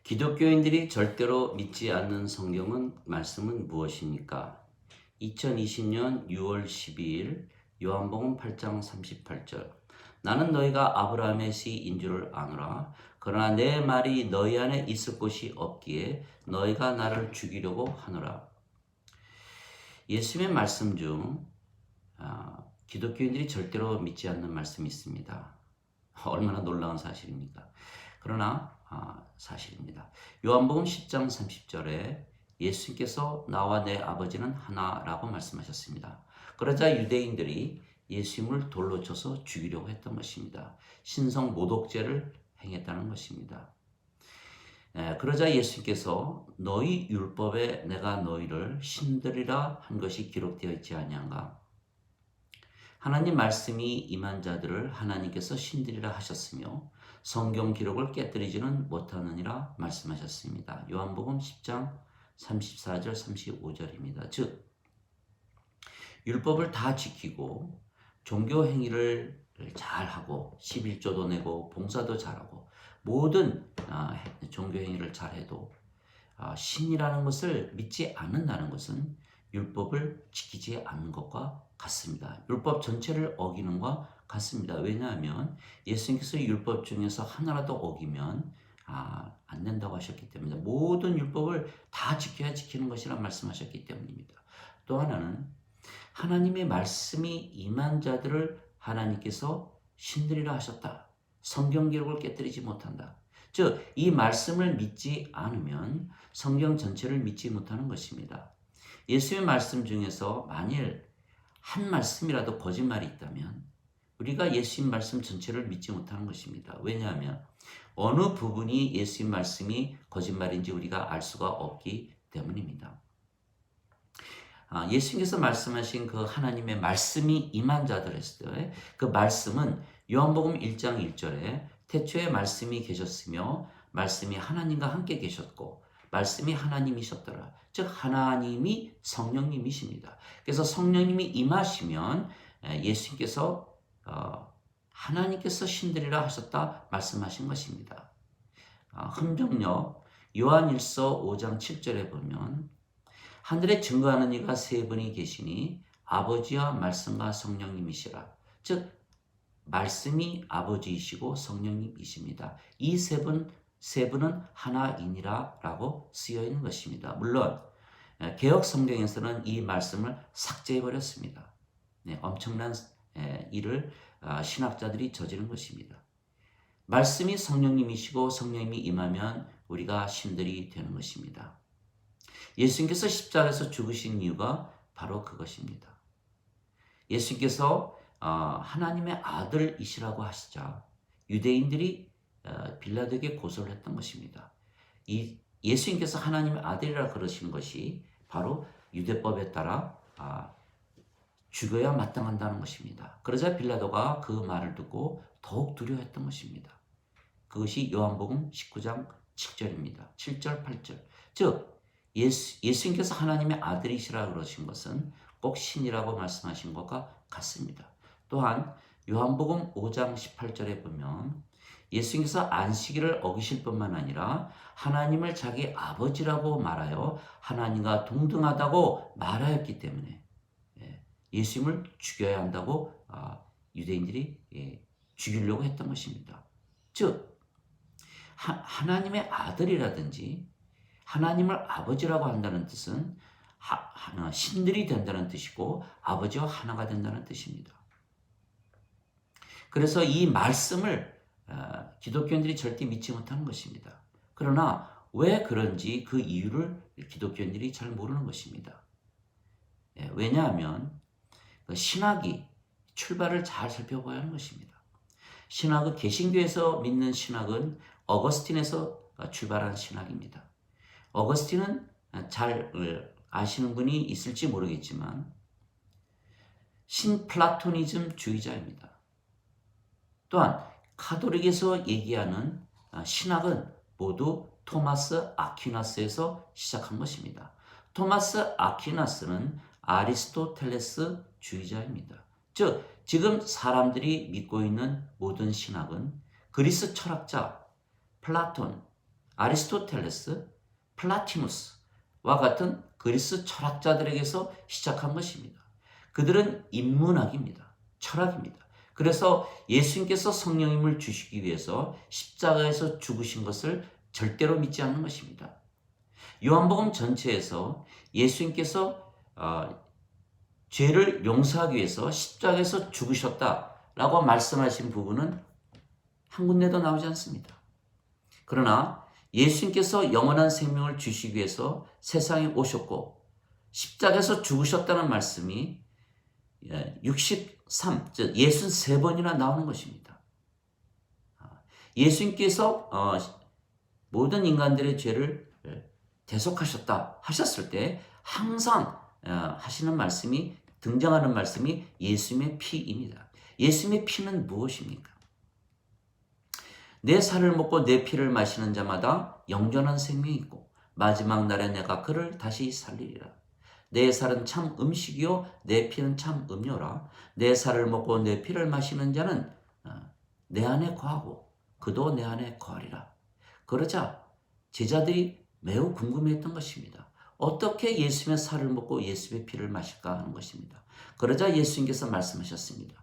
기독교인들이 절대로 믿지 않는 성경은 말씀은 무엇입니까? 2020년 6월 12일 요한복음 8장 38절. 나는 너희가 아브라함의 씨인 줄을 아노라. 그러나 내 말이 너희 안에 있을 곳이 없기에 너희가 나를 죽이려고 하노라. 예수님의 말씀 중 기독교인들이 절대로 믿지 않는 말씀이 있습니다. 얼마나 놀라운 사실입니까? 그러나 사실입니다. 요한복음 10장 30절에 예수님께서 나와 내 아버지는 하나라고 말씀하셨습니다. 그러자 유대인들이 예수님을 돌로 쳐서 죽이려고 했던 것입니다. 신성 모독죄를 행했다는 것입니다. 그러자 예수님께서 너희 율법에 내가 너희를 신들이라 한 것이 기록되어 있지 아니한가? 하나님 말씀이 임한 자들을 하나님께서 신들이라 하셨으며 성경 기록을 깨뜨리지는 못하느니라 말씀하셨습니다. 요한복음 10장 34절 35절입니다. 즉 율법을 다 지키고 종교 행위를 잘하고 11조도 내고 봉사도 잘하고 모든 종교 행위를 잘해도 신이라는 것을 믿지 않는다는 것은 율법을 지키지 않는 것과 같습니다. 율법 전체를 어기는 것과 같습니다. 왜냐하면 예수님께서 율법 중에서 하나라도 어기면 안 된다고 하셨기 때문에 모든 율법을 다 지켜야 지키는 것이라 말씀하셨기 때문입니다. 또 하나는 하나님의 말씀이 임한 자들을 하나님께서 신들이라 하셨다. 성경 기록을 깨뜨리지 못한다. 즉, 이 말씀을 믿지 않으면 성경 전체를 믿지 못하는 것입니다. 예수의 말씀 중에서 만일 한 말씀이라도 거짓말이 있다면 우리가 예수님 말씀 전체를 믿지 못하는 것입니다. 왜냐하면 어느 부분이 예수님 말씀이 거짓말인지 우리가 알 수가 없기 때문입니다. 예수님께서 말씀하신 그 하나님의 말씀이 임한 자들 했을 때 그 말씀은 요한복음 1장 1절에 태초에 말씀이 계셨으며 말씀이 하나님과 함께 계셨고 말씀이 하나님이셨더라. 즉 하나님이 성령님이십니다. 그래서 성령님이 임하시면 예수님께서 하나님께서 신들이라 하셨다 말씀하신 것입니다. 흔적력 요한일서 5장 7절에 보면 하늘에 증거하는 이가 세 분이 계시니 아버지와 말씀과 성령님이시라. 즉 말씀이 아버지이시고 성령님이십니다. 이 세 분은 하나이니라 라고 쓰여 있는 것입니다. 물론 개혁 성경에서는 이 말씀을 삭제해 버렸습니다. 엄청난 일을 신학자들이 저지른 것입니다. 말씀이 성령님이시고 성령님이 임하면 우리가 신들이 되는 것입니다. 예수님께서 십자가에서 죽으신 이유가 바로 그것입니다. 예수님께서 하나님의 아들이시라고 하시자 유대인들이 빌라도에게 고소를 했던 것입니다. 이 예수님께서 하나님의 아들이라 그러신 것이 바로 유대법에 따라 죽여야 마땅한다는 것입니다. 그러자 빌라도가 그 말을 듣고 더욱 두려워했던 것입니다. 그것이 요한복음 19장 7절입니다. 7절 8절. 즉 예수님께서 하나님의 아들이시라 그러신 것은 꼭 신이라고 말씀하신 것과 같습니다. 또한 요한복음 5장 18절에 보면 예수님께서 안식일을 어기실 뿐만 아니라 하나님을 자기 아버지라고 말하여 하나님과 동등하다고 말하였기 때문에 예수님을 죽여야 한다고 유대인들이 죽이려고 했던 것입니다. 즉 하나님의 아들이라든지 하나님을 아버지라고 한다는 뜻은 신들이 된다는 뜻이고 아버지와 하나가 된다는 뜻입니다. 그래서 이 말씀을 기독교인들이 절대 믿지 못하는 것입니다. 그러나 왜 그런지 그 이유를 기독교인들이 잘 모르는 것입니다. 왜냐하면 신학이 출발을 잘 살펴봐야 하는 것입니다. 신학은 개신교에서 믿는 신학은 어거스틴에서 출발한 신학입니다. 어거스틴은 잘 아시는 분이 있을지 모르겠지만 신플라토니즘 주의자입니다. 또한 카톨릭에서 얘기하는 신학은 모두 토마스 아퀴나스에서 시작한 것입니다. 토마스 아퀴나스는 아리스토텔레스 주의자입니다. 즉 지금 사람들이 믿고 있는 모든 신학은 그리스 철학자 플라톤, 아리스토텔레스, 플라티누스와 같은 그리스 철학자들에게서 시작한 것입니다. 그들은 인문학입니다. 철학입니다. 그래서 예수님께서 성령님을 주시기 위해서 십자가에서 죽으신 것을 절대로 믿지 않는 것입니다. 요한복음 전체에서 예수님께서 죄를 용서하기 위해서 십자가에서 죽으셨다라고 말씀하신 부분은 한 군데도 나오지 않습니다. 그러나 예수님께서 영원한 생명을 주시기 위해서 세상에 오셨고 십자가에서 죽으셨다는 말씀이 63번이나 나오는 것입니다. 예수님께서 모든 인간들의 죄를 대속하셨다 하셨을 때 항상 등장하는 말씀이 예수님의 피입니다. 예수님의 피는 무엇입니까? 내 살을 먹고 내 피를 마시는 자마다 영원한 생명이 있고 마지막 날에 내가 그를 다시 살리리라. 내 살은 참 음식이요 내 피는 참 음료라. 내 살을 먹고 내 피를 마시는 자는 내 안에 거하고 그도 내 안에 거하리라. 그러자 제자들이 매우 궁금해했던 것입니다. 어떻게 예수님의 살을 먹고 예수님의 피를 마실까 하는 것입니다. 그러자 예수님께서 말씀하셨습니다.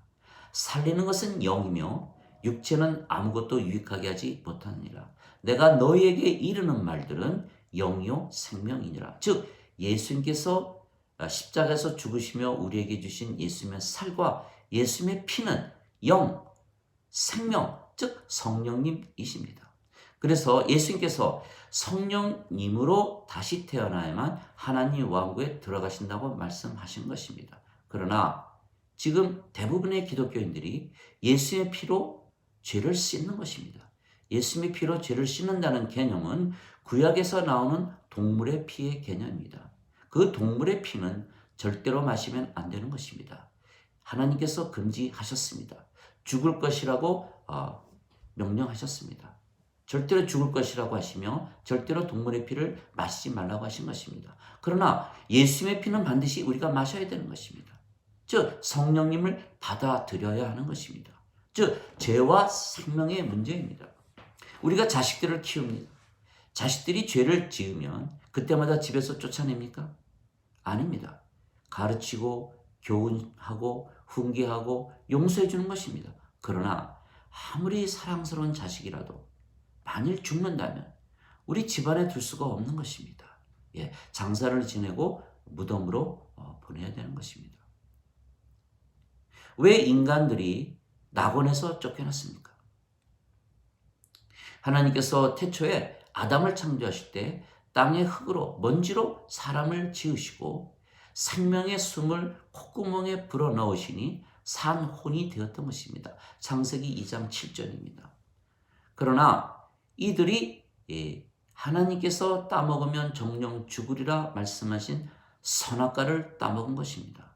살리는 것은 영이며 육체는 아무것도 유익하게 하지 못하느니라. 내가 너희에게 이르는 말들은 영이요 생명이니라. 즉 예수님께서 십자가에서 죽으시며 우리에게 주신 예수님의 살과 예수님의 피는 영, 생명, 즉 성령님이십니다. 그래서 예수님께서 성령님으로 다시 태어나야만 하나님 왕국에 들어가신다고 말씀하신 것입니다. 그러나 지금 대부분의 기독교인들이 예수의 피로 죄를 씻는 것입니다. 예수님의 피로 죄를 씻는다는 개념은 구약에서 나오는 동물의 피의 개념입니다. 그 동물의 피는 절대로 마시면 안 되는 것입니다. 하나님께서 금지하셨습니다. 죽을 것이라고 명령하셨습니다. 절대로 죽을 것이라고 하시며 절대로 동물의 피를 마시지 말라고 하신 것입니다. 그러나 예수님의 피는 반드시 우리가 마셔야 되는 것입니다. 즉 성령님을 받아들여야 하는 것입니다. 즉 죄와 생명의 문제입니다. 우리가 자식들을 키웁니다. 자식들이 죄를 지으면 그때마다 집에서 쫓아냅니까? 아닙니다. 가르치고 교훈하고 훈계하고 용서해 주는 것입니다. 그러나 아무리 사랑스러운 자식이라도 만일 죽는다면 우리 집안에 둘 수가 없는 것입니다. 장사를 지내고 무덤으로 보내야 되는 것입니다. 왜 인간들이 낙원에서 쫓겨났습니까? 하나님께서 태초에 아담을 창조하실 때 땅의 흙으로 먼지로 사람을 지으시고 생명의 숨을 콧구멍에 불어넣으시니 산혼이 되었던 것입니다. 창세기 2장 7절입니다. 그러나 이들이 하나님께서 따먹으면 정령 죽으리라 말씀하신 선악과를 따먹은 것입니다.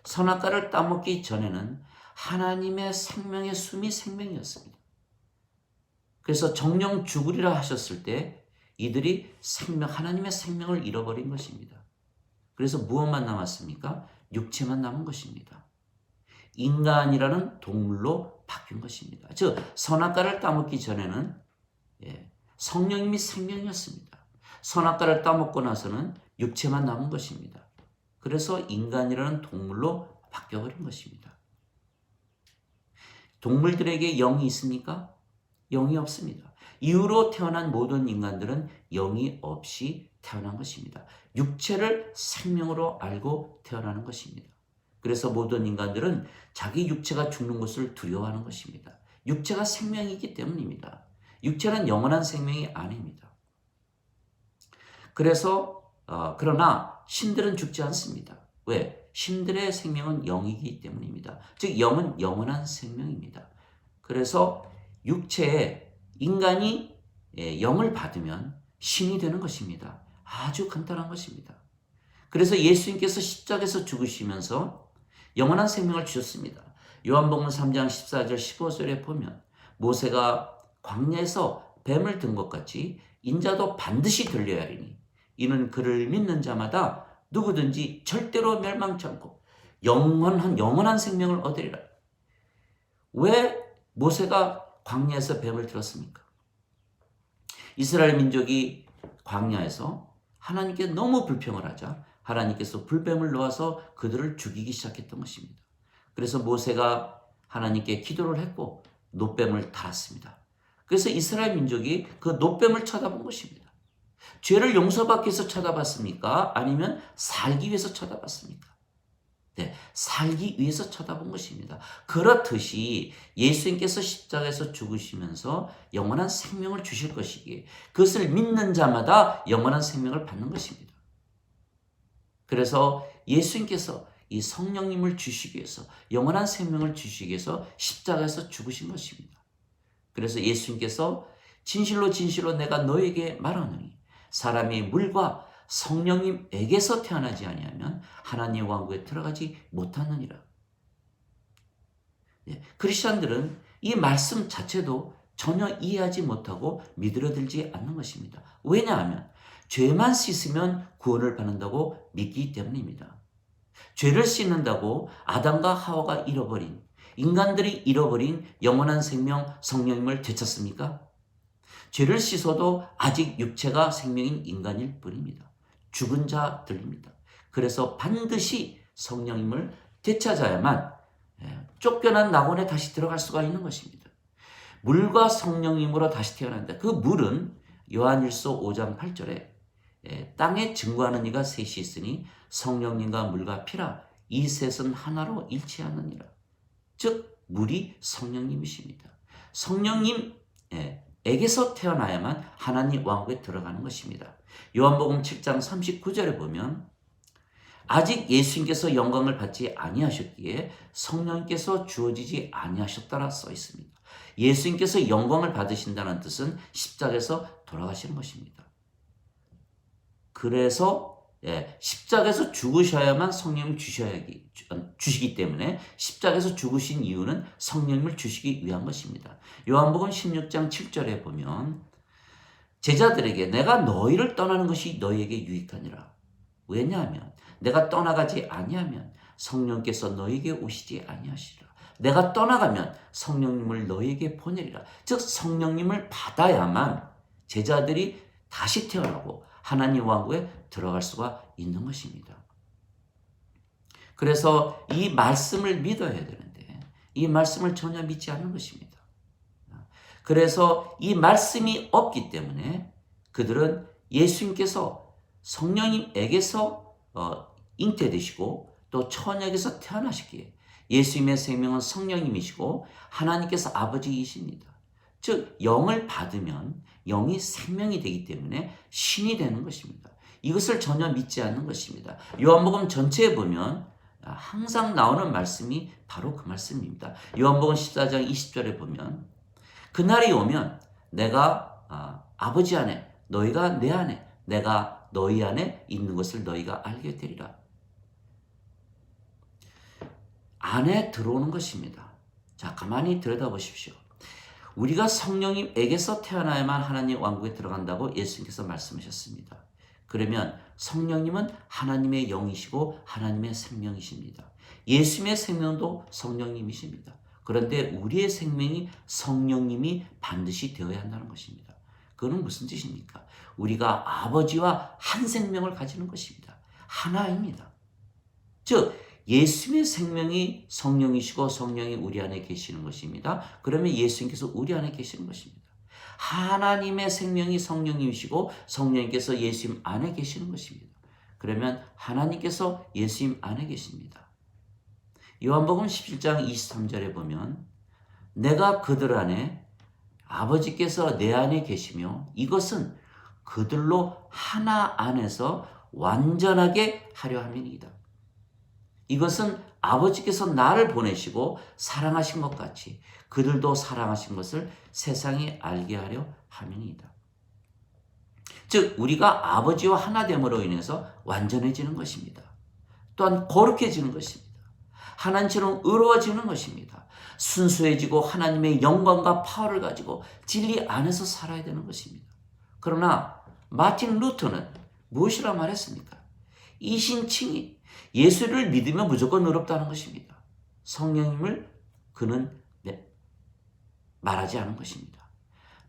선악과를 따먹기 전에는 하나님의 생명의 숨이 생명이었습니다. 그래서 정령 죽으리라 하셨을 때 이들이 하나님의 생명을 잃어버린 것입니다. 그래서 무엇만 남았습니까? 육체만 남은 것입니다. 인간이라는 동물로 바뀐 것입니다. 즉 선악과를 따먹기 전에는 성령님이 생명이었습니다. 선악과를 따먹고 나서는 육체만 남은 것입니다. 그래서 인간이라는 동물로 바뀌어버린 것입니다. 동물들에게 영이 있습니까? 영이 없습니다. 이후로 태어난 모든 인간들은 영이 없이 태어난 것입니다. 육체를 생명으로 알고 태어나는 것입니다. 그래서 모든 인간들은 자기 육체가 죽는 것을 두려워하는 것입니다. 육체가 생명이기 때문입니다. 육체는 영원한 생명이 아닙니다. 그러나 신들은 죽지 않습니다. 왜? 신들의 생명은 영이기 때문입니다. 즉 영은 영원한 생명입니다. 그래서 육체에 인간이 영을 받으면 신이 되는 것입니다. 아주 간단한 것입니다. 그래서 예수님께서 십자가에서 죽으시면서 영원한 생명을 주셨습니다. 요한복음 3장 14절 15절에 보면 모세가 광야에서 뱀을 든 것 같이 인자도 반드시 들려야 하리니 이는 그를 믿는 자마다 누구든지 절대로 멸망치 않고 영원한 생명을 얻으리라. 왜 모세가 광야에서 뱀을 들었습니까? 이스라엘 민족이 광야에서 하나님께 너무 불평을 하자 하나님께서 불뱀을 놓아서 그들을 죽이기 시작했던 것입니다. 그래서 모세가 하나님께 기도를 했고 놋뱀을 달았습니다. 그래서 이스라엘 민족이 그 놋뱀을 쳐다본 것입니다. 죄를 용서받기 위해서 쳐다봤습니까? 아니면 살기 위해서 쳐다봤습니까? 네, 살기 위해서 쳐다본 것입니다. 그렇듯이 예수님께서 십자가에서 죽으시면서 영원한 생명을 주실 것이기에 그것을 믿는 자마다 영원한 생명을 받는 것입니다. 그래서 예수님께서 이 성령님을 주시기 위해서 영원한 생명을 주시기 위해서 십자가에서 죽으신 것입니다. 그래서 예수님께서 진실로 진실로 내가 너에게 말하노니 사람이 물과 성령님에게서 태어나지 아니하면 하나님의 왕국에 들어가지 못하느니라. 크리스천들은 이 말씀 자체도 전혀 이해하지 못하고 믿어들지 않는 것입니다. 왜냐하면 죄만 씻으면 구원을 받는다고 믿기 때문입니다. 죄를 씻는다고 아담과 하와가 잃어버린, 인간들이 잃어버린 영원한 생명 성령님을 되찾습니까? 죄를 씻어도 아직 육체가 생명인 인간일 뿐입니다. 죽은 자들입니다. 그래서 반드시 성령님을 되찾아야만 쫓겨난 낙원에 다시 들어갈 수가 있는 것입니다. 물과 성령님으로 다시 태어난다. 그 물은 요한일서 5장 8절에 땅에 증거하는 이가 셋이 있으니 성령님과 물과 피라 이 셋은 하나로 일치하느니라. 즉 물이 성령님이십니다. 성령님에게서 태어나야만 하나님 왕국에 들어가는 것입니다. 요한복음 7장 39절에 보면 아직 예수님께서 영광을 받지 아니하셨기에 성령께서 주어지지 아니하셨다라 써 있습니다. 예수님께서 영광을 받으신다는 뜻은 십자가에서 돌아가시는 것입니다. 그래서 십자가에서 죽으셔야만 성령을 주시기 때문에 십자가에서 죽으신 이유는 성령님을 주시기 위한 것입니다. 요한복음 16장 7절에 보면 제자들에게 내가 너희를 떠나는 것이 너희에게 유익하니라. 왜냐하면 내가 떠나가지 아니하면 성령께서 너희에게 오시지 아니하시리라. 내가 떠나가면 성령님을 너희에게 보내리라. 즉 성령님을 받아야만 제자들이 다시 태어나고 하나님 왕국에 들어갈 수가 있는 것입니다. 그래서 이 말씀을 믿어야 되는데 이 말씀을 전혀 믿지 않는 것입니다. 그래서 이 말씀이 없기 때문에 그들은 예수님께서 성령님에게서 잉태되시고 또 처녀에게서 태어나시기에 예수님의 생명은 성령님이시고 하나님께서 아버지이십니다. 즉 영을 받으면 영이 생명이 되기 때문에 신이 되는 것입니다. 이것을 전혀 믿지 않는 것입니다. 요한복음 전체에 보면 항상 나오는 말씀이 바로 그 말씀입니다. 요한복음 14장 20절에 보면 그날이 오면 내가 아버지 안에 너희가 내 안에 내가 너희 안에 있는 것을 너희가 알게 되리라. 안에 들어오는 것입니다. 자, 가만히 들여다보십시오. 우리가 성령님에게서 태어나야만 하나님 왕국에 들어간다고 예수님께서 말씀하셨습니다. 그러면 성령님은 하나님의 영이시고 하나님의 생명이십니다. 예수님의 생명도 성령님이십니다. 그런데 우리의 생명이 성령님이 반드시 되어야 한다는 것입니다. 그건 무슨 뜻입니까? 우리가 아버지와 한 생명을 가지는 것입니다. 하나입니다. 즉 예수님의 생명이 성령이시고 성령이 우리 안에 계시는 것입니다. 그러면 예수님께서 우리 안에 계시는 것입니다. 하나님의 생명이 성령님이시고 성령님께서 예수님 안에 계시는 것입니다. 그러면 하나님께서 예수님 안에 계십니다. 요한복음 17장 23절에 보면 내가 그들 안에 아버지께서 내 안에 계시며 이것은 그들로 하나 안에서 완전하게 하려 함이니이다. 이것은 아버지께서 나를 보내시고 사랑하신 것 같이 그들도 사랑하신 것을 세상에 알게 하려 함이니이다. 즉 우리가 아버지와 하나됨으로 인해서 완전해지는 것입니다. 또한 거룩해지는 것입니다. 하나님처럼 의로워지는 것입니다. 순수해지고 하나님의 영광과 파워를 가지고 진리 안에서 살아야 되는 것입니다. 그러나 마틴 루터는 무엇이라 말했습니까? 이신칭이 예수를 믿으면 무조건 의롭다는 것입니다. 성령님을 그는 말하지 않은 것입니다.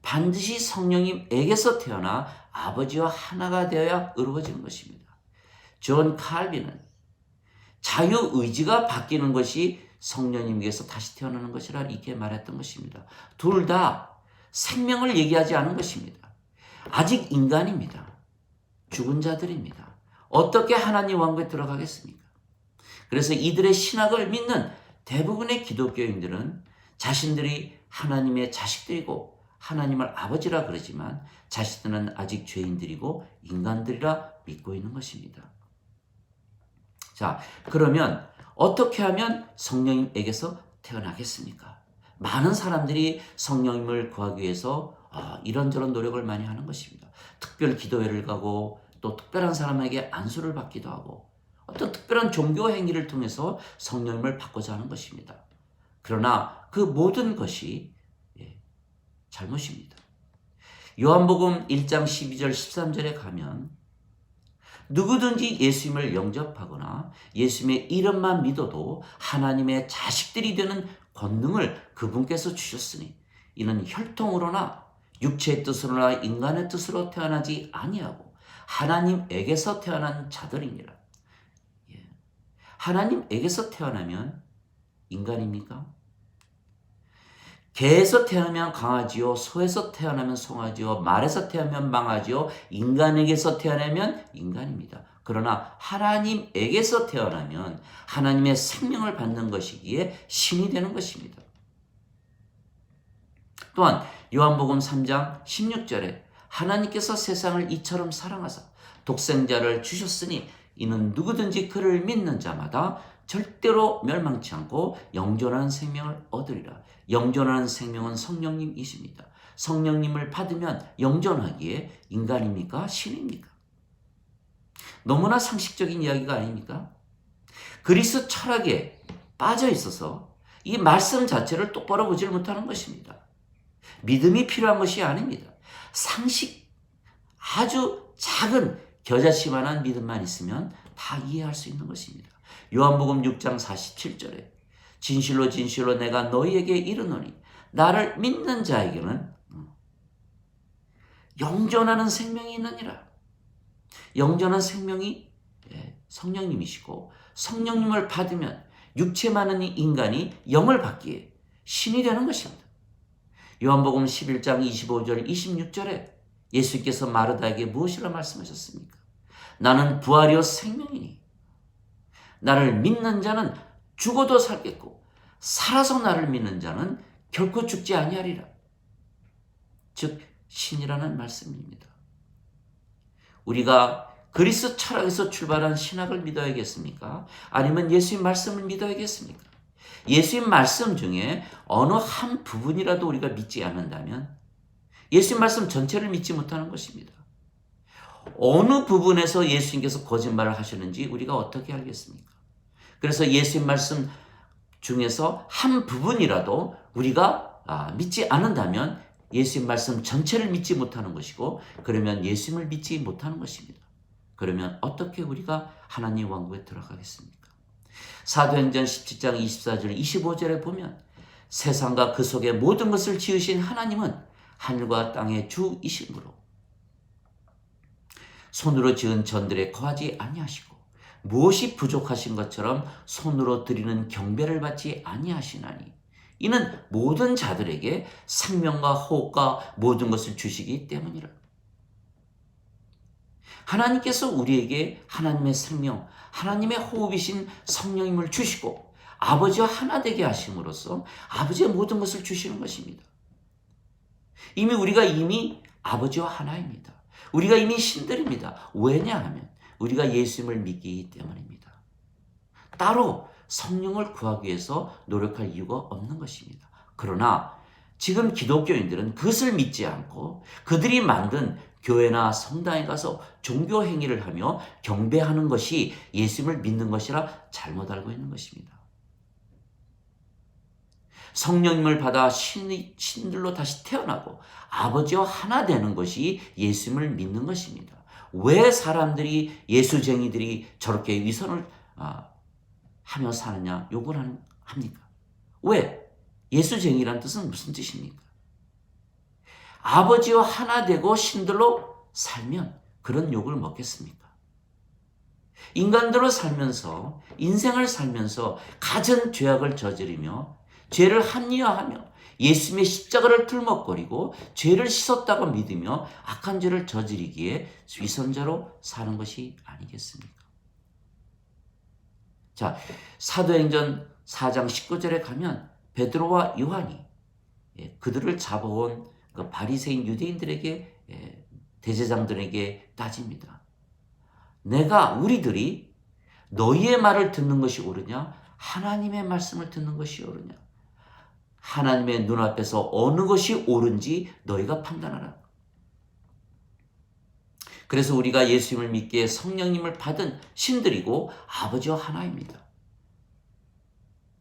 반드시 성령님에게서 태어나 아버지와 하나가 되어야 이루어지는 것입니다. 존 칼빈은 자유의지가 바뀌는 것이 성령님에게서 다시 태어나는 것이라 이렇게 말했던 것입니다. 둘 다 생명을 얘기하지 않은 것입니다. 아직 인간입니다. 죽은 자들입니다. 어떻게 하나님 왕국에 들어가겠습니까? 그래서 이들의 신학을 믿는 대부분의 기독교인들은 자신들이 하나님의 자식들이고 하나님을 아버지라 그러지만 자신들은 아직 죄인들이고 인간들이라 믿고 있는 것입니다. 자, 그러면 어떻게 하면 성령님에게서 태어나겠습니까? 많은 사람들이 성령님을 구하기 위해서 이런저런 노력을 많이 하는 것입니다. 특별 기도회를 가고 또 특별한 사람에게 안수를 받기도 하고 어떤 특별한 종교 행위를 통해서 성령님을 받고자 하는 것입니다. 그러나 그 모든 것이 잘못입니다. 요한복음 1장 12절 13절에 가면 누구든지 예수님을 영접하거나 예수님의 이름만 믿어도 하나님의 자식들이 되는 권능을 그분께서 주셨으니 이는 혈통으로나 육체의 뜻으로나 인간의 뜻으로 태어나지 아니하고 하나님에게서 태어난 자들이니라. 하나님에게서 태어나면 인간입니까? 개에서 태어나면 강아지요, 소에서 태어나면 송아지요, 말에서 태어나면 망아지요, 인간에게서 태어나면 인간입니다. 그러나 하나님에게서 태어나면 하나님의 생명을 받는 것이기에 신이 되는 것입니다. 또한 요한복음 3장 16절에 하나님께서 세상을 이처럼 사랑하사 독생자를 주셨으니 이는 누구든지 그를 믿는 자마다 절대로 멸망치 않고 영존한 생명을 얻으리라. 영존한 생명은 성령님이십니다. 성령님을 받으면 영존하기에 인간입니까? 신입니까? 너무나 상식적인 이야기가 아닙니까? 그리스 철학에 빠져 있어서 이 말씀 자체를 똑바로 보질 못하는 것입니다. 믿음이 필요한 것이 아닙니다. 상식, 아주 작은 겨자씨만한 믿음만 있으면 다 이해할 수 있는 것입니다. 요한복음 6장 47절에 진실로 진실로 내가 너희에게 이르노니 나를 믿는 자에게는 영존하는 생명이 있느니라. 영존한 생명이 성령님이시고 성령님을 받으면 육체 많은 인간이 영을 받기에 신이 되는 것입니다. 요한복음 11장 25절 26절에 예수께서 마르다에게 무엇이라 말씀하셨습니까? 나는 부활이요 생명이니 나를 믿는 자는 죽어도 살겠고 살아서 나를 믿는 자는 결코 죽지 아니하리라. 즉 신이라는 말씀입니다. 우리가 그리스 철학에서 출발한 신학을 믿어야겠습니까? 아니면 예수님 말씀을 믿어야겠습니까? 예수님 말씀 중에 어느 한 부분이라도 우리가 믿지 않는다면 예수님 말씀 전체를 믿지 못하는 것입니다. 어느 부분에서 예수님께서 거짓말을 하셨는지 우리가 어떻게 알겠습니까? 그래서 예수님 말씀 중에서 한 부분이라도 우리가 믿지 않는다면 예수님 말씀 전체를 믿지 못하는 것이고 그러면 예수님을 믿지 못하는 것입니다. 그러면 어떻게 우리가 하나님 왕국에 들어가겠습니까? 사도행전 17장 24절 25절에 보면 세상과 그 속의 모든 것을 지으신 하나님은 하늘과 땅의 주이심으로 손으로 지은 전들에 거하지 아니하시고 무엇이 부족하신 것처럼 손으로 드리는 경배를 받지 아니하시나니 이는 모든 자들에게 생명과 호흡과 모든 것을 주시기 때문이라. 하나님께서 우리에게 하나님의 생명, 하나님의 호흡이신 성령님을 주시고 아버지와 하나 되게 하심으로써 아버지의 모든 것을 주시는 것입니다. 우리가 이미 아버지와 하나입니다. 우리가 이미 신들입니다. 왜냐하면 우리가 예수님을 믿기 때문입니다. 따로 성령을 구하기 위해서 노력할 이유가 없는 것입니다. 그러나 지금 기독교인들은 그것을 믿지 않고 그들이 만든 교회나 성당에 가서 종교 행위를 하며 경배하는 것이 예수님을 믿는 것이라 잘못 알고 있는 것입니다. 성령님을 받아 신들로 다시 태어나고 아버지와 하나 되는 것이 예수님을 믿는 것입니다. 왜 사람들이 예수쟁이들이 저렇게 위선을 하며 사느냐 욕을 합니까? 왜? 예수쟁이란 뜻은 무슨 뜻입니까? 아버지와 하나 되고 신들로 살면 그런 욕을 먹겠습니까? 인간들로 살면서, 인생을 살면서 갖은 죄악을 저지르며 죄를 합리화하며 예수님의 십자가를 들먹거리고 죄를 씻었다고 믿으며 악한 죄를 저지르기에 위선자로 사는 것이 아니겠습니까? 자, 사도행전 4장 19절에 가면 베드로와 요한이 그들을 잡아온 그 바리새인 유대인들에게, 대제장들에게 따집니다. 우리들이 너희의 말을 듣는 것이 옳으냐? 하나님의 말씀을 듣는 것이 옳으냐? 하나님의 눈앞에서 어느 것이 옳은지 너희가 판단하라. 그래서 우리가 예수님을 믿기에 성령님을 받은 신들이고 아버지와 하나입니다.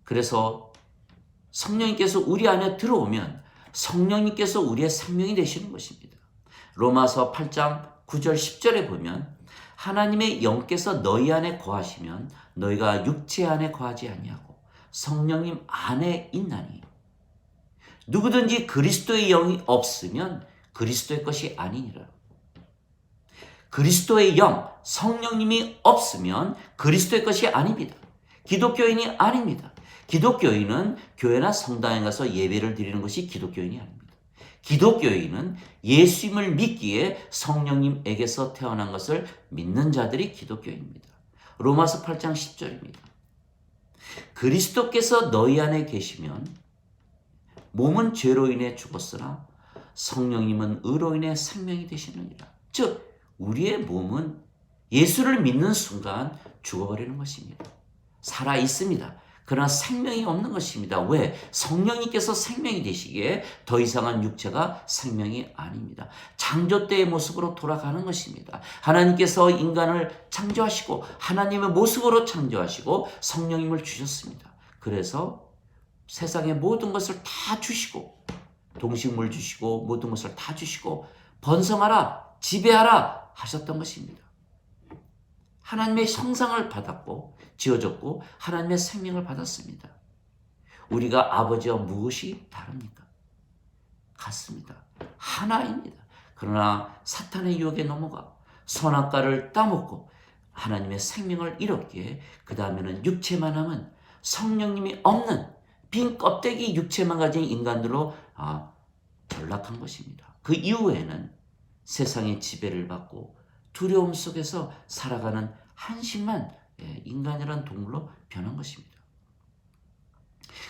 그래서 성령님께서 우리 안에 들어오면 성령님께서 우리의 생명이 되시는 것입니다. 로마서 8장 9절 10절에 보면 하나님의 영께서 너희 안에 거하시면 너희가 육체 안에 거하지 아니하고 성령님 안에 있나니 누구든지 그리스도의 영이 없으면 그리스도의 것이 아니니라. 그리스도의 영, 성령님이 없으면 그리스도의 것이 아닙니다. 기독교인이 아닙니다. 기독교인은 교회나 성당에 가서 예배를 드리는 것이 기독교인이 아닙니다. 기독교인은 예수님을 믿기에 성령님에게서 태어난 것을 믿는 자들이 기독교인입니다. 로마서 8장 10절입니다. 그리스도께서 너희 안에 계시면 몸은 죄로 인해 죽었으나 성령님은 의로 인해 생명이 되시느니라. 즉 우리의 몸은 예수를 믿는 순간 죽어버리는 것입니다. 살아 있습니다. 그러나 생명이 없는 것입니다. 왜? 성령님께서 생명이 되시기에 더 이상은 육체가 생명이 아닙니다. 창조 때의 모습으로 돌아가는 것입니다. 하나님께서 인간을 창조하시고 하나님의 모습으로 창조하시고 성령님을 주셨습니다. 그래서 세상의 모든 것을 다 주시고 동식물 주시고 모든 것을 다 주시고 번성하라 지배하라 하셨던 것입니다. 하나님의 형상을 받았고 지어졌고 하나님의 생명을 받았습니다. 우리가 아버지와 무엇이 다릅니까? 같습니다. 하나입니다. 그러나 사탄의 유혹에 넘어가 선악과를 따먹고 하나님의 생명을 잃었기에 그 다음에는 육체만 하면 성령님이 없는 빈 껍데기 육체만 가진 인간들로 전락한 것입니다. 그 이후에는 세상의 지배를 받고 두려움 속에서 살아가는 한심한 인간이라는 동물로 변한 것입니다.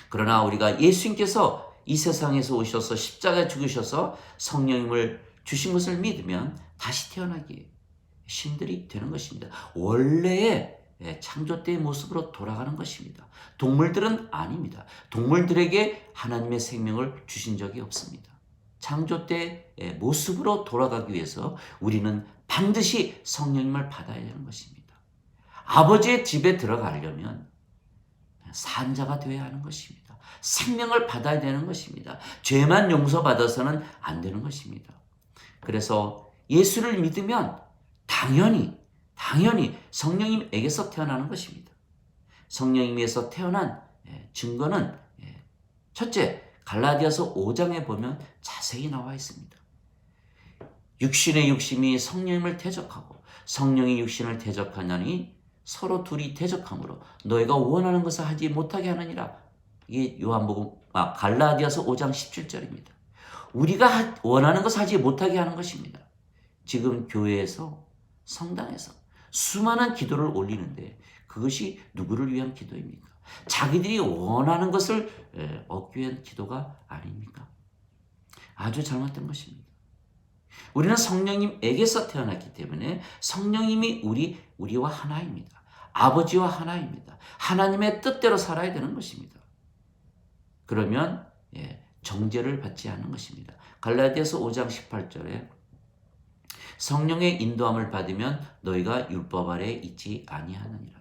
그러나 우리가 예수님께서 이 세상에서 오셔서 십자가에 죽으셔서 성령님을 주신 것을 믿으면 다시 태어나기에 신들이 되는 것입니다. 원래의 창조 때의 모습으로 돌아가는 것입니다. 동물들은 아닙니다. 동물들에게 하나님의 생명을 주신 적이 없습니다. 창조 때의 모습으로 돌아가기 위해서 우리는 반드시 성령님을 받아야 되는 것입니다. 아버지의 집에 들어가려면 산자가 되어야 하는 것입니다. 생명을 받아야 되는 것입니다. 죄만 용서받아서는 안 되는 것입니다. 그래서 예수를 믿으면 당연히 성령님에게서 태어나는 것입니다. 성령님에서 태어난 증거는 첫째, 갈라디아서 5장에 보면 자세히 나와 있습니다. 육신의 욕심이 성령님을 대적하고 성령이 육신을 대적하냐니 서로 둘이 대적함으로 너희가 원하는 것을 하지 못하게 하느니라. 이게 갈라디아서 5장 17절입니다. 우리가 원하는 것을 하지 못하게 하는 것입니다. 지금 교회에서 성당에서 수많은 기도를 올리는데 그것이 누구를 위한 기도입니까? 자기들이 원하는 것을 얻기 위한 기도가 아닙니까? 아주 잘못된 것입니다. 우리는 성령님에게서 태어났기 때문에 성령님이 우리와 하나입니다. 아버지와 하나입니다. 하나님의 뜻대로 살아야 되는 것입니다. 그러면 정죄를 받지 않는 것입니다. 갈라디아서 5장 18절에 성령의 인도함을 받으면 너희가 율법 아래 있지 아니하느니라.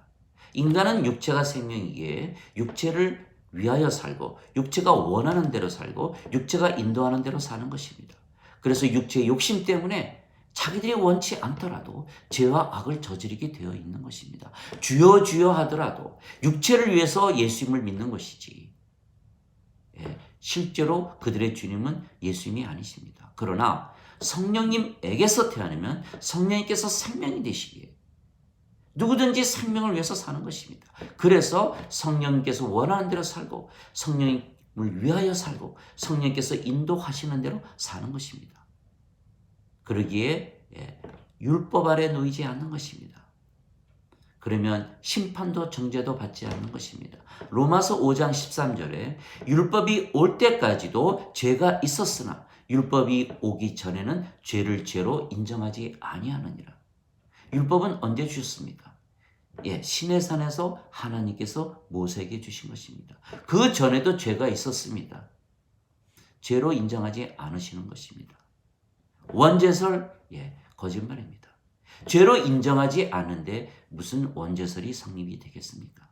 인간은 육체가 생명이기에 육체를 위하여 살고 육체가 원하는 대로 살고 육체가 인도하는 대로 사는 것입니다. 그래서 육체의 욕심 때문에 자기들이 원치 않더라도 죄와 악을 저지르게 되어 있는 것입니다. 주여 주여 하더라도 육체를 위해서 예수님을 믿는 것이지 실제로 그들의 주님은 예수님이 아니십니다. 그러나 성령님에게서 태어나면 성령님께서 생명이 되시기에 누구든지 생명을 위해서 사는 것입니다. 그래서 성령님께서 원하는 대로 살고 성령님을 위하여 살고 성령님께서 인도하시는 대로 사는 것입니다. 그러기에 율법 아래 놓이지 않는 것입니다. 그러면 심판도 정죄도 받지 않는 것입니다. 로마서 5장 13절에 율법이 올 때까지도 죄가 있었으나 율법이 오기 전에는 죄를 죄로 인정하지 아니하느니라. 율법은 언제 주셨습니까? 시내산에서 하나님께서 모세에게 주신 것입니다. 그 전에도 죄가 있었습니다. 죄로 인정하지 않으시는 것입니다. 원죄설, 거짓말입니다. 죄로 인정하지 않는데 무슨 원죄설이 성립이 되겠습니까?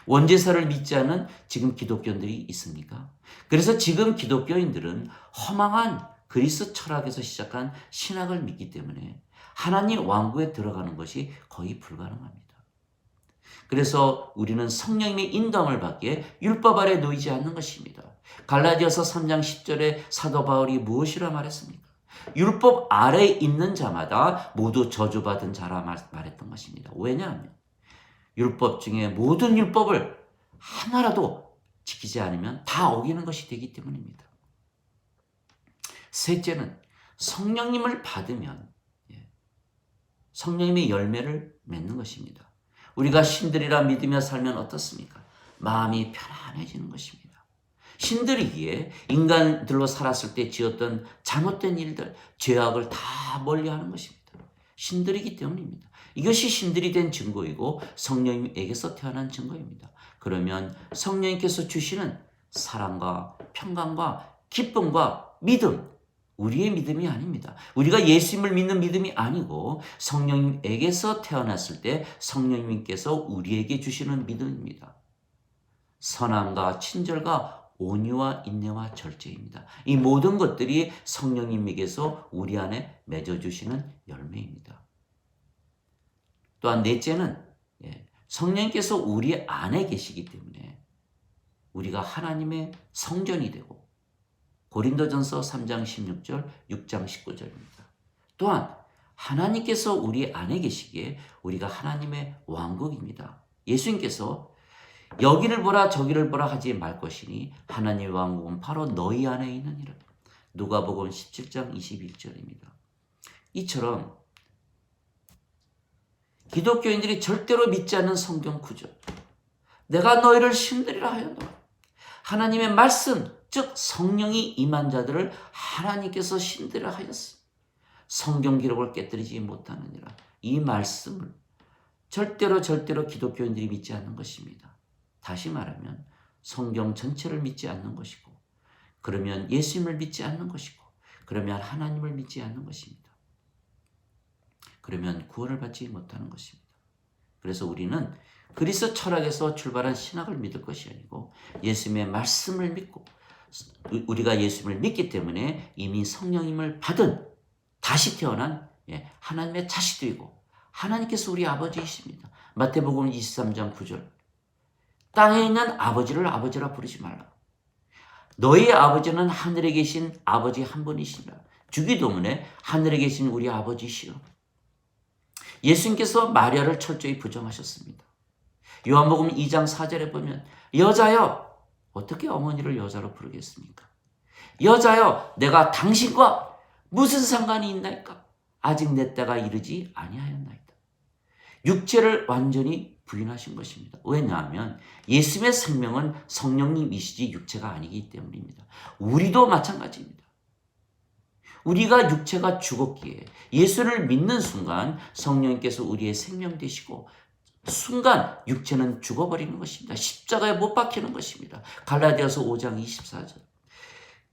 원죄설을 믿지 않는 지금 기독교인들이 있습니까? 그래서 지금 기독교인들은 허망한 그리스 철학에서 시작한 신학을 믿기 때문에 하나님 왕국에 들어가는 것이 거의 불가능합니다. 그래서 우리는 성령님의 인도함을 받기에 율법 아래 놓이지 않는 것입니다. 갈라디아서 3장 10절에 사도 바울이 무엇이라 말했습니까? 율법 아래에 있는 자마다 모두 저주받은 자라 말했던 것입니다. 왜냐하면 율법 중에 모든 율법을 하나라도 지키지 않으면 다 어기는 것이 되기 때문입니다. 셋째는 성령님을 받으면 성령님의 열매를 맺는 것입니다. 우리가 신들이라 믿으며 살면 어떻습니까? 마음이 편안해지는 것입니다. 신들이기에 인간들로 살았을 때 지었던 잘못된 일들, 죄악을 다 멀리하는 것입니다. 신들이기 때문입니다. 이것이 신들이 된 증거이고 성령님에게서 태어난 증거입니다. 그러면 성령님께서 주시는 사랑과 평강과 기쁨과 믿음, 우리의 믿음이 아닙니다. 우리가 예수님을 믿는 믿음이 아니고 성령님에게서 태어났을 때 성령님께서 우리에게 주시는 믿음입니다. 선함과 친절과 온유와 인내와 절제입니다. 이 모든 것들이 성령님에게서 우리 안에 맺어주시는 열매입니다. 또한 넷째는 성령님께서 우리 안에 계시기 때문에 우리가 하나님의 성전이 되고 고린도전서 3장 16절, 6장 19절입니다. 또한 하나님께서 우리 안에 계시기에 우리가 하나님의 왕국입니다. 예수님께서 여기를 보라 저기를 보라 하지 말 것이니 하나님의 왕국은 바로 너희 안에 있느니라. 누가복음 17장 21절입니다. 이처럼 기독교인들이 절대로 믿지 않는 성경 구절, 내가 너희를 신들이라 하였노라. 하나님의 말씀, 즉 성령이 임한 자들을 하나님께서 신들이라 하였습니다. 성경 기록을 깨뜨리지 못하느니라. 이 말씀을 절대로 기독교인들이 믿지 않는 것입니다. 다시 말하면 성경 전체를 믿지 않는 것이고, 그러면 예수님을 믿지 않는 것이고, 그러면 하나님을 믿지 않는 것입니다. 그러면 구원을 받지 못하는 것입니다. 그래서 우리는 그리스 철학에서 출발한 신학을 믿을 것이 아니고 예수님의 말씀을 믿고, 우리가 예수님을 믿기 때문에 이미 성령님을 받은 다시 태어난 하나님의 자식들이고 하나님께서 우리 아버지이십니다. 마태복음 23장 9절, 땅에 있는 아버지를 아버지라 부르지 말라. 너희 아버지는 하늘에 계신 아버지 한 분이시라. 주기도문에 하늘에 계신 우리 아버지시여. 예수님께서 마리아를 철저히 부정하셨습니다. 요한복음 2장 4절에 보면 여자여, 어떻게 어머니를 여자로 부르겠습니까? 여자여, 내가 당신과 무슨 상관이 있나이까? 아직 내 때가 이르지 아니하였나이다. 육체를 완전히 부인하신 것입니다. 왜냐하면 예수님의 생명은 성령님이시지 육체가 아니기 때문입니다. 우리도 마찬가지입니다. 우리가 육체가 죽었기에 예수를 믿는 순간 성령님께서 우리의 생명 되시고 순간 육체는 죽어버리는 것입니다. 십자가에 못 박히는 것입니다. 갈라디아서 5장 24절.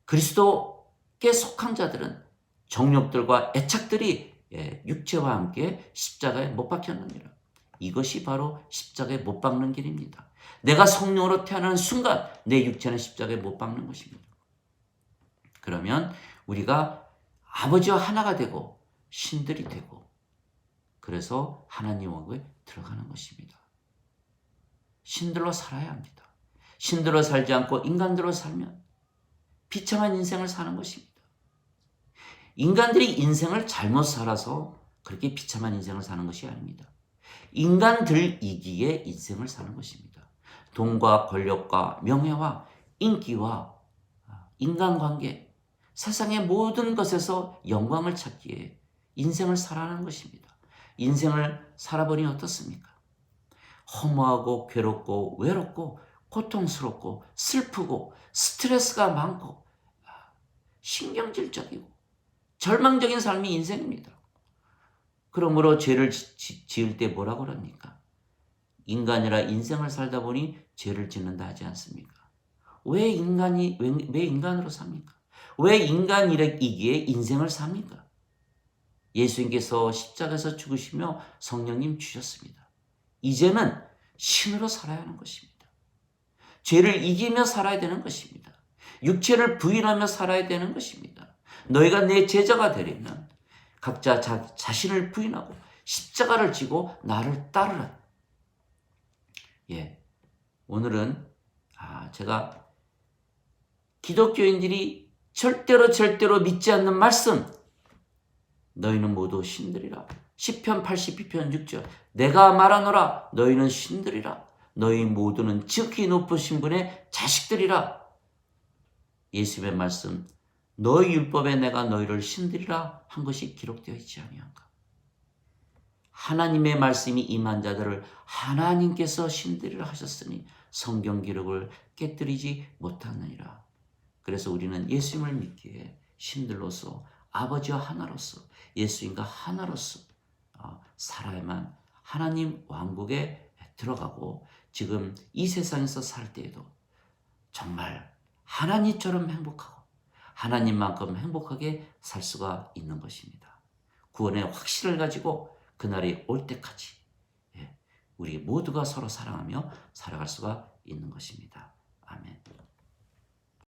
그리스도께 속한 자들은 정욕들과 애착들이 육체와 함께 십자가에 못 박혔느니라. 이것이 바로 십자가에 못 박는 길입니다. 내가 성령으로 태어나는 순간 내 육체는 십자가에 못 박는 것입니다. 그러면 우리가 아버지와 하나가 되고 신들이 되고 그래서 하나님 왕국에 들어가는 것입니다. 신들로 살아야 합니다. 신대로 살지 않고 인간대로 살면 비참한 인생을 사는 것입니다. 인간들이 인생을 잘못 살아서 그렇게 비참한 인생을 사는 것이 아닙니다. 인간들이기에 인생을 사는 것입니다. 돈과 권력과 명예와 인기와 인간관계, 세상의 모든 것에서 영광을 찾기에 인생을 살아가는 것입니다. 인생을 살아보니 어떻습니까? 허무하고 괴롭고 외롭고 고통스럽고 슬프고 스트레스가 많고 신경질적이고 절망적인 삶이 인생입니다. 그러므로 죄를 지을 때 뭐라고 그럽니까? 인간이라 인생을 살다 보니 죄를 짓는다 하지 않습니까? 왜 인간으로 삽니까? 왜 인간이기에 인생을 삽니까? 예수님께서 십자가에서 죽으시며 성령님 주셨습니다. 이제는 신으로 살아야 하는 것입니다. 죄를 이기며 살아야 되는 것입니다. 육체를 부인하며 살아야 되는 것입니다. 너희가 내 제자가 되려면 각자 자신을 부인하고 십자가를 지고 나를 따르라. 오늘은 제가 기독교인들이 절대로 믿지 않는 말씀, 너희는 모두 신들이라. 시편 82편 6절, 내가 말하노라 너희는 신들이라. 너희 모두는 지극히 높으신 분의 자식들이라. 예수님의 말씀, 너희 율법에 내가 너희를 신들이라 한 것이 기록되어 있지 아니한가. 하나님의 말씀이 임한 자들을 하나님께서 신들이라 하셨으니 성경 기록을 깨뜨리지 못하느니라. 그래서 우리는 예수님을 믿기에 신들로서 아버지와 하나로서 예수님과 하나로서 살아야만 하나님 왕국에 들어가고 지금 이 세상에서 살 때에도 정말 하나님처럼 행복하고 하나님만큼 행복하게 살 수가 있는 것입니다. 구원의 확신을 가지고 그날이 올 때까지 우리 모두가 서로 사랑하며 살아갈 수가 있는 것입니다. 아멘.